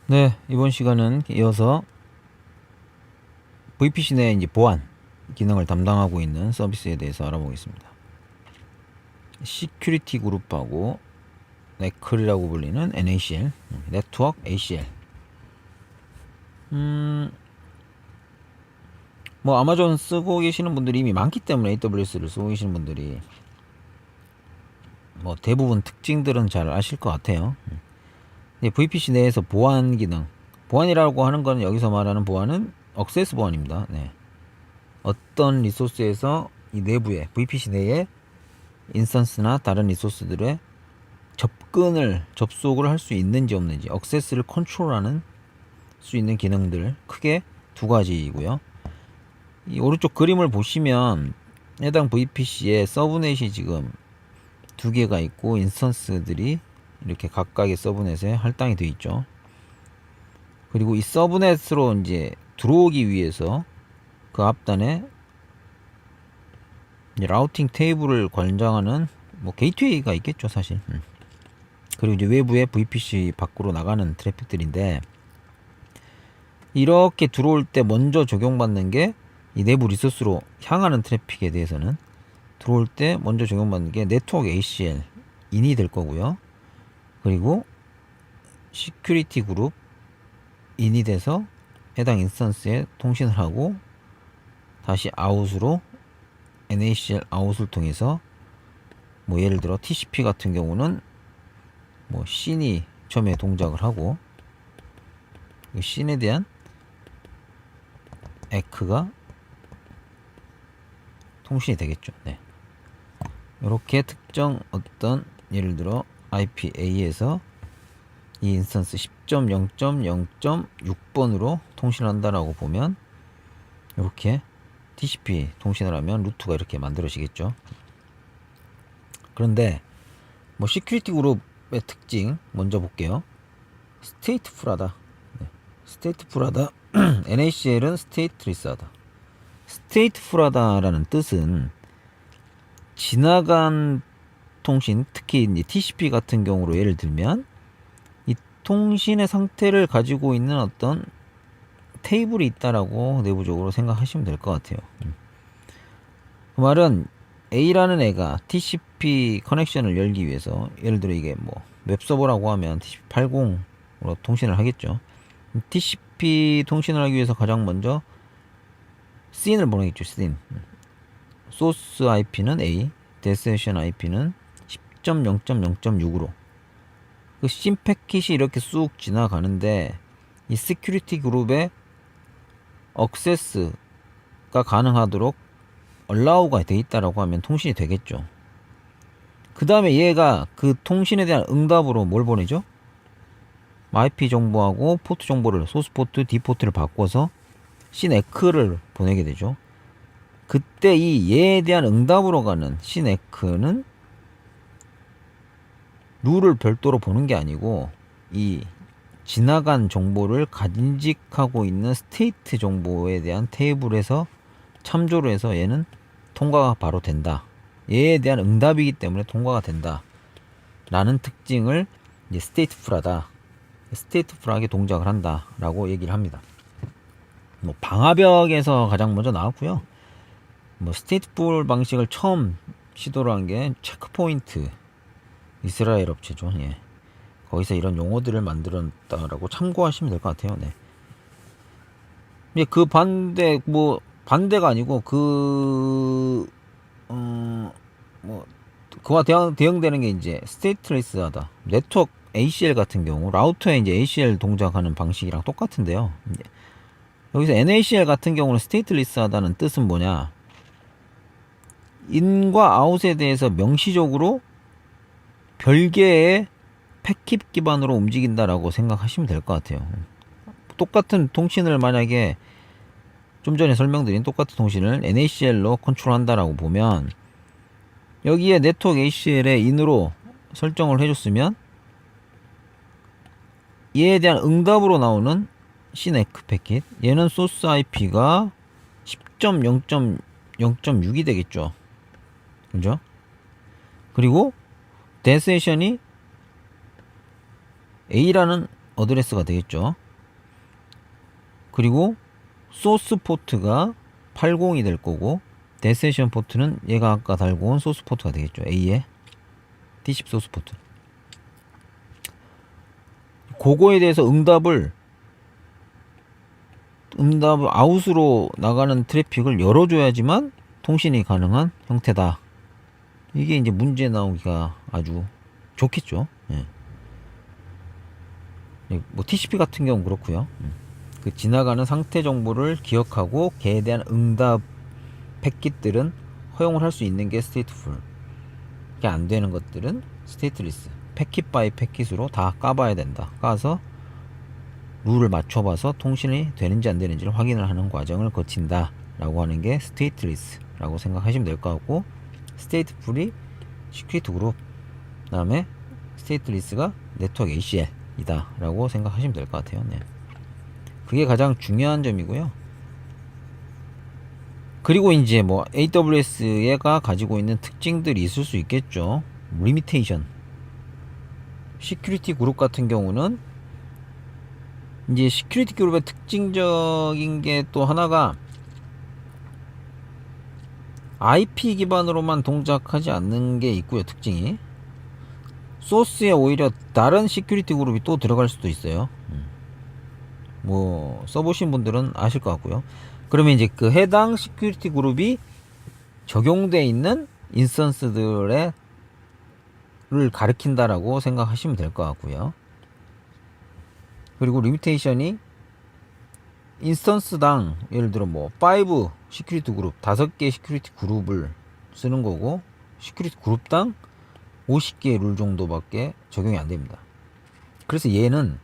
네, 이번 시간은 이어서 VPC 내 이제 보안 기능을 담당하고 있는 서비스에 대해서 알아보겠습니다. 시큐리티 그룹하고 네클이라고 불리는 NACL, 네트워크 ACL. 뭐 아마존 쓰고 계시는 분들이 이미 많기 때문에 AWS를 쓰고 계시는 분들이 뭐 대부분 특징들은 잘 아실 것 같아요. VPC 내에서 보안 기능, 보안이라고 하는 건 여기서 말하는 보안은 억세스 보안입니다. 네. 어떤 리소스에서 이 내부에 VPC 내에 인스턴스나 다른 리소스들의 접속을 할 수 있는지 없는지, 억세스를 컨트롤하는 수 있는 기능들 크게 두 가지이고요. 이 오른쪽 그림을 보시면 해당 VPC에 서브넷이 지금 두 개가 있고 인스턴스들이 이렇게 각각의 서브넷에 할당이 되어 있죠. 그리고 이 서브넷으로 이제 들어오기 위해서 그 앞단에 라우팅 테이블을 관장하는 뭐 게이트웨이가 있겠죠, 사실. 그리고 이제 외부에 VPC 밖으로 나가는 트래픽들인데, 이렇게 들어올 때 먼저 적용받는 게 이 내부 리소스로 향하는 트래픽에 대해서는 들어올 때 먼저 적용받는 게 네트워크 ACL 인이 될 거고요. 그리고 시큐리티 그룹 인이 돼서 해당 인스턴스에 통신을 하고 다시 아웃으로 NACL 아웃을 통해서 뭐 예를 들어 TCP 같은 경우는 뭐 씬이 처음에 동작을 하고 그 씬에 대한 에크가 통신이 되겠죠. 네. 이렇게 특정 어떤 예를 들어 IPA에서 이 인스턴스 10.0.0.6번으로 통신한다라고 보면 이렇게 TCP 통신을 하면 루트가 이렇게 만들어지겠죠. 그런데 뭐 시큐리티 그룹의 특징 먼저 볼게요. 스테이트풀하다. 네. 스테이트풀하다. NACL은 스테이트리스하다. 스테이트풀하다라는 뜻은 지나간 통신, 특히 이제 TCP 같은 경우로 예를 들면 이 통신의 상태를 가지고 있는 어떤 테이블이 있다라고 내부적으로 생각하시면 될 것 같아요. 그 말은 A라는 애가 TCP 커넥션을 열기 위해서 예를 들어 이게 뭐 웹서버라고 하면 TCP80으로 통신을 하겠죠. TCP 통신을 하기 위해서 가장 먼저 씬을 보내겠죠. 씬. 소스 IP는 A, 데스티네이션 IP는 10.0.0.6으로 그 씬 패킷이 이렇게 쑥 지나가는데 이 시큐리티 그룹의 억세스가 가능하도록 allow가 돼 있다라고 하면 통신이 되겠죠. 그 다음에 얘가 그 통신에 대한 응답으로 뭘 보내죠? IP 정보하고 포트 정보를 소스 포트, 디포트를 바꿔서 시네크를 보내게 되죠. 그때 이 얘에 대한 응답으로 가는 시네크는 룰을 별도로 보는 게 아니고 이 지나간 정보를 간직하고 있는 스테이트 정보에 대한 테이블에서 참조를 해서 얘는 통과가 바로 된다. 얘에 대한 응답이기 때문에 통과가 된다. 라는 특징을 이제 스테이트풀하다. 스테이트풀하게 동작을 한다. 라고 얘기를 합니다. 뭐 방화벽에서 가장 먼저 나왔고요. 뭐 스테이트풀 방식을 처음 시도를 한 게 체크포인트 이스라엘 업체죠. 예. 거기서 이런 용어들을 만들었다라고 참고하시면 될 것 같아요. 네. 그 반대 뭐 반대가 아니고 뭐 그와 대응되는 게 이제 스테이트리스하다. 네트워크 ACL 같은 경우 라우터에 이제 ACL 동작하는 방식이랑 똑같은데요. 여기서 NACL 같은 경우는 스테이트리스하다는 뜻은 뭐냐? 인과 아웃에 대해서 명시적으로 별개의 패킷 기반으로 움직인다라고 생각하시면 될 것 같아요. 똑같은 통신을 만약에 좀 전에 설명드린 똑같은 통신을 NACL로 컨트롤한다라고 보면 여기에 네트워크 ACL에 인으로 설정을 해줬으면 얘에 대한 응답으로 나오는 시네크 패킷 얘는 소스 IP가 10.0.0.6이 되겠죠. 그죠? 그리고 데스티네이션이 A라는 어드레스가 되겠죠. 그리고 소스 포트가 80이 될 거고, 데스티네이션 포트는 얘가 아까 달고 온 소스 포트가 되겠죠. A의 TCP 소스 포트. 그거에 대해서 응답을 아웃으로 나가는 트래픽을 열어줘야지만 통신이 가능한 형태다. 이게 이제 문제 나오기가 아주 좋겠죠. 예. 뭐 TCP 같은 경우는 그렇고요. 그 지나가는 상태 정보를 기억하고 걔에 대한 응답 패킷들은 허용을 할 수 있는 게 스테이트풀. 그게 안 되는 것들은 스테이트리스. 패킷 바이 패킷으로 다 까봐야 된다. 까서 룰을 맞춰봐서 통신이 되는지 안 되는지를 확인을 하는 과정을 거친다 라고 하는 게 스테이트리스 라고 생각하시면 될 것 같고, 스테이트풀이 시큐리티 그룹, 그 다음에 스테이트리스가 네트워크 ACL 이다 라고 생각하시면 될 것 같아요. 네. 그게 가장 중요한 점이고요. 그리고 이제 뭐 AWS가 가지고 있는 특징들이 있을 수 있겠죠. 리미테이션. 시큐리티 그룹 같은 경우는 이제 시큐리티 그룹의 특징적인 게 또 하나가 IP 기반으로만 동작하지 않는 게 있고요. 특징이 소스에 오히려 다른 시큐리티 그룹이 또 들어갈 수도 있어요. 뭐 써보신 분들은 아실 것 같고요. 그러면 이제 그 해당 시큐리티 그룹이 적용되어 있는 인스턴스들을 가리킨다라고 생각하시면 될 것 같고요. 그리고 리미테이션이 인스턴스당 예를 들어 뭐 5 시큐리티 그룹 5개 시큐리티 그룹을 쓰는 거고, 시큐리티 그룹당 50개의 룰 정도밖에 적용이 안 됩니다. 그래서 얘는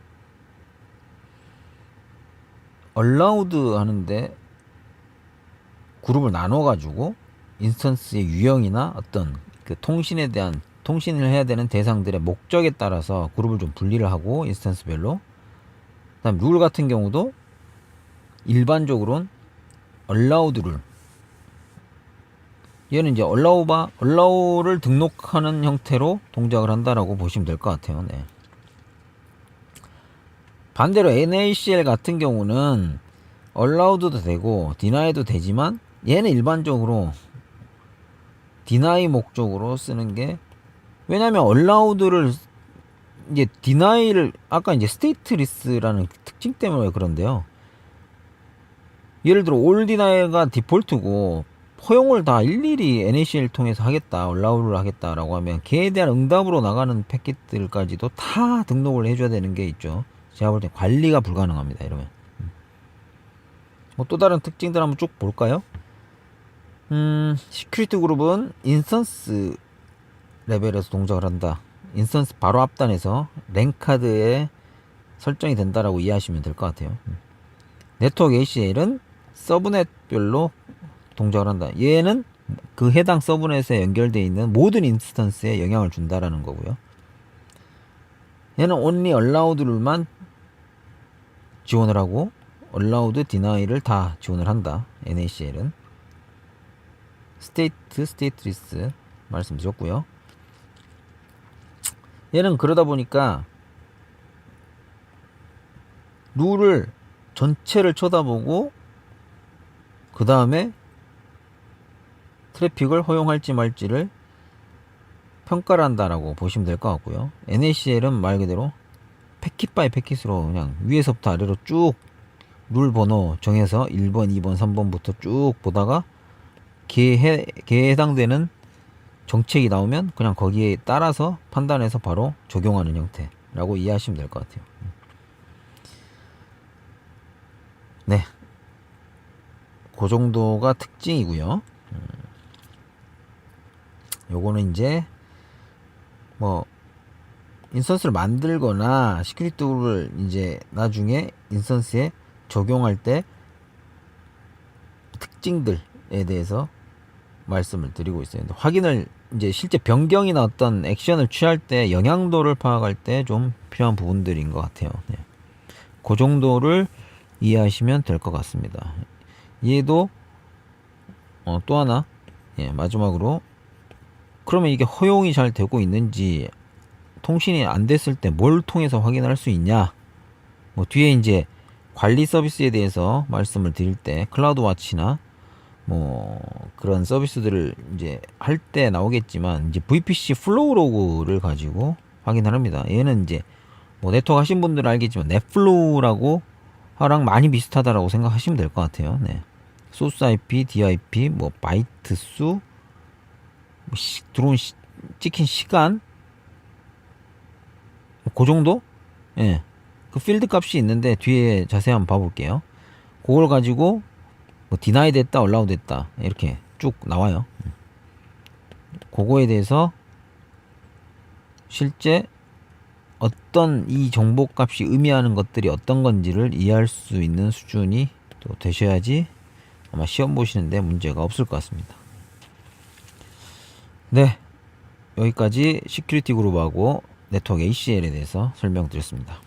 allowed 하는데 그룹을 나눠 가지고 인스턴스의 유형이나 어떤 그 통신에 대한 통신을 해야 되는 대상들의 목적에 따라서 그룹을 좀 분리를 하고, 인스턴스별로. 그다음 룰 같은 경우도 일반적으로는 allowed 룰. 얘는 이제 allow를 등록하는 형태로 동작을 한다라고 보시면 될 것 같아요. 네. 반대로 NACL 같은 경우는 allowed도 되고 deny도 되지만, 얘는 일반적으로 deny 목적으로 쓰는 게, 왜냐면 allowed를 이제 deny를 아까 이제 stateless라는 특징 때문에 그런데요. 예를 들어 all deny가 디폴트고 허용을 다 일일이 NACL 통해서 하겠다, allow를 하겠다라고 하면 걔에 대한 응답으로 나가는 패킷들까지도 다 등록을 해줘야 되는 게 있죠. 제가 볼 때 관리가 불가능합니다. 이러면 뭐 또 다른 특징들 한번 쭉 볼까요? 시큐리티 그룹은 인스턴스 레벨에서 동작을 한다. 인스턴스 바로 앞단에서 랭카드에 설정이 된다라고 이해하시면 될 것 같아요. 네트워크 ACL은 서브넷별로 동작을 한다. 얘는 그 해당 서브넷에 연결되어 있는 모든 인스턴스에 영향을 준다라는 거고요. 얘는 only allowed만 지원을 하고 allowed, deny를 다 지원을 한다. NACL은 stateless 말씀드렸고요. 얘는 그러다 보니까 룰을 전체를 쳐다보고 그 다음에 트래픽을 허용할지 말지를 평가를 한다라고 보시면 될 것 같고요. NACL은 말 그대로 패킷 바이 패킷으로 그냥 위에서부터 아래로 쭉 룰 번호 정해서 1번, 2번, 3번부터 쭉 보다가 걔에 해당되는 정책이 나오면 그냥 거기에 따라서 판단해서 바로 적용하는 형태라고 이해하시면 될 것 같아요. 네, 그 정도가 특징이고요. 요거는 이제 뭐 인스턴스를 만들거나 시큐리티를 이제 나중에 인스턴스에 적용할 때 특징들에 대해서 말씀을 드리고 있어요. 확인을 이제 실제 변경이나 어떤 액션을 취할 때 영향도를 파악할 때 좀 필요한 부분들인 것 같아요. 네. 그 정도를 이해하시면 될 것 같습니다. 얘도 또 하나, 마지막으로 그러면 이게 허용이 잘 되고 있는지, 통신이 안 됐을 때 뭘 통해서 확인할 수 있냐 뭐 뒤에 이제 관리 서비스에 대해서 말씀을 드릴 때 클라우드 와치나 뭐 그런 서비스들을 이제 할 때 나오겠지만 이제 VPC 플로우 로그를 가지고 확인합니다. 얘는 이제 뭐 네트워크 하신 분들은 알겠지만 넷플로우라고 하랑 많이 비슷하다라고 생각하시면 될 것 같아요. 네. 소스 IP, DIP, 뭐 바이트 수, 뭐 들어온 찍힌 시간, 그 정도? 예. 그 필드 값이 있는데 뒤에 자세히 한번 봐볼게요. 그걸 가지고 뭐 디나이 됐다, 얼라우 됐다 이렇게 쭉 나와요. 그거에 대해서 실제 어떤 이 정보 값이 의미하는 것들이 어떤 건지를 이해할 수 있는 수준이 또 되셔야지 아마 시험 보시는데 문제가 없을 것 같습니다. 네, 여기까지 시큐리티 그룹하고 네트워크 ACL에 대해서 설명드렸습니다.